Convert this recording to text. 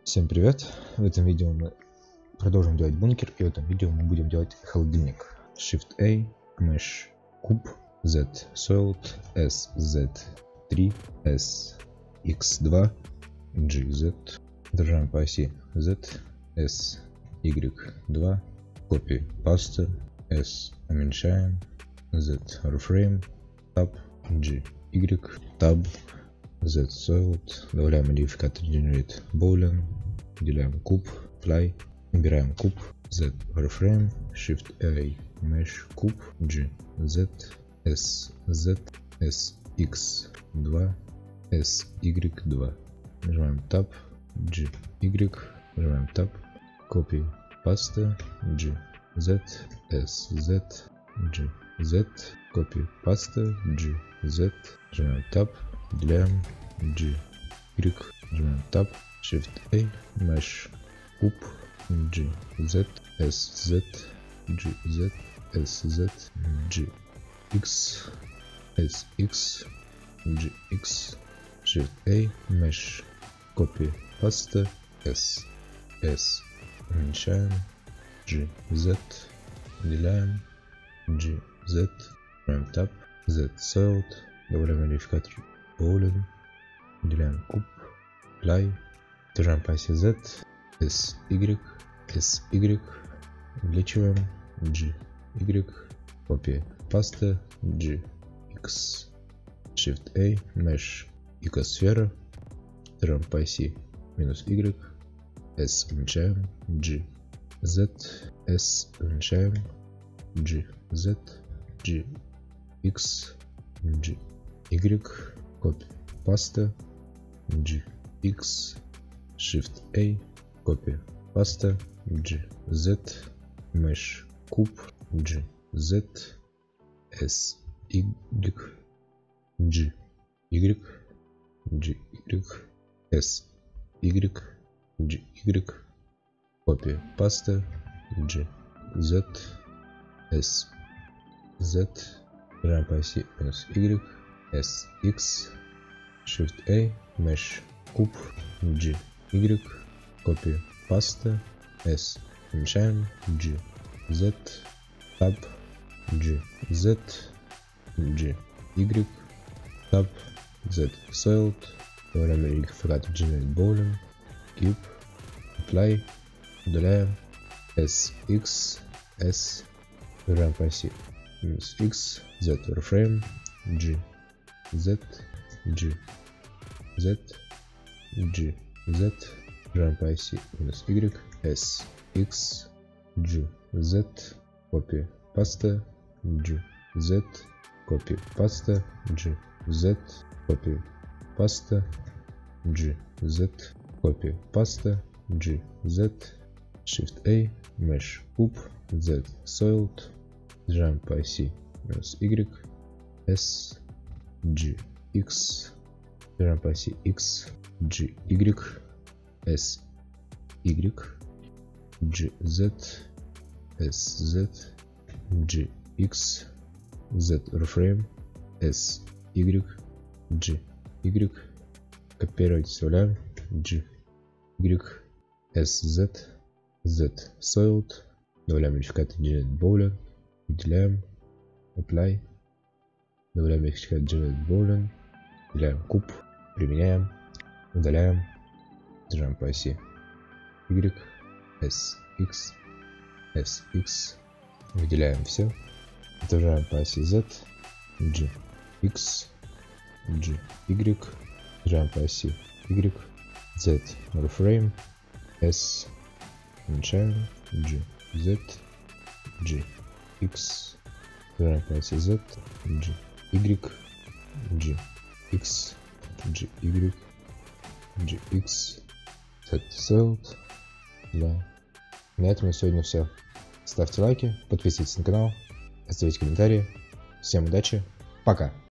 Всем привет! В этом видео мы продолжим делать бункер, и в этом видео мы будем делать холодильник. Shift-A, Mesh, куб, Z, Soiled, S, Z3, S, X2, G, Z. Держим по оси Z, S, Y2, Copy, Paste, S, уменьшаем, Z, Reframe, Tab, G, Y, Tab, Z, Soiled, добавляем модификатор Generate Boolean, выделяем куб, Fly, убираем куб, Z, Reframe, Shift-A, Mesh, куб, G, Z, S, Z, S, X2, S, Y2. Нажимаем Tab, G, Y, нажимаем Tab, Copy, Paste, G, Z, S, Z, G, Z, Copy, Paste, G, Z, нажимаем Tab, выделяем G, Y, нажимаем Tab, Shift-A, Mesh, куб, G, Z, S, Z, G, Z, S, Z, G, X, S, X, G, X, Shift-A, Mesh, Copy, Paste, S, S, уменьшаем, G, Z, выделяем, G, Z, нажимаем Tab, Z, Soiled, добавляем модификатор Boolean, выделяем куб, Fly, держим по оси Z, S, Y, S, Y, увеличиваем, G, Y, Copy, Paste, G, X, Shift-A, Mesh, икосфера, держим по оси минус Y, S, уменьшаем, G, Z, S, уменьшаем, G, Z, G, X, G, Y, Copy, Paste, G, X, Shift-A, Copy, Paste, G, Z, Mesh, куб, G, Z, S, Y, G, Y, G, Y, S, Y, G, Y, Copy, Paste, G, Z, S, Z, нажимаем по оси минус Y, S, X, Shift-A, Mesh, куб, G, Y, Copy, Paste, S, уменьшаем, G, Z, Tab, G, Z, G, Y, Tab, Z, Soiled, добавляем модификатор Generate Boolean, Cube, Apply, удаляем, S, X, S, нажимаем по оси минус X, Z, Reframe, G, Z, G, Z, G, Z, нажимаем по оси минус Y, S, X, G, Z, Copy, Paste, G, Z, Copy, Paste, G, Z, Copy, Paste, G, Z, Copy, Paste, G, Z, Shift-A, Mesh, куб, Z, Soiled, нажимаем по оси минус Y, S, G, X, нажимаем по оси X, G, Y, S, Y, G, Z, S, Z, G, X, Z, Reframe, S, Y, G, Y, копировать, вставляем, G, Y, S, Z, Z, Soiled, добавляем модификатор Generate Boolean, выделяем, Apply, добавляем модификатор Generate Boolean, выделяем куб, применяем, удаляем, держим по оси Y, S, X, S, X, выделяем все, держим по оси Z, G, X, G, Y, держим по оси Y, Z, Reframe, S, уменьшаем, G, Z, G, X, держим по оси Z, G, Y, G, X, G, Y, G, X, Z, Soiled. Да. На этом на сегодня все. Ставьте лайки, подписывайтесь на канал, оставляйте комментарии. Всем удачи, пока!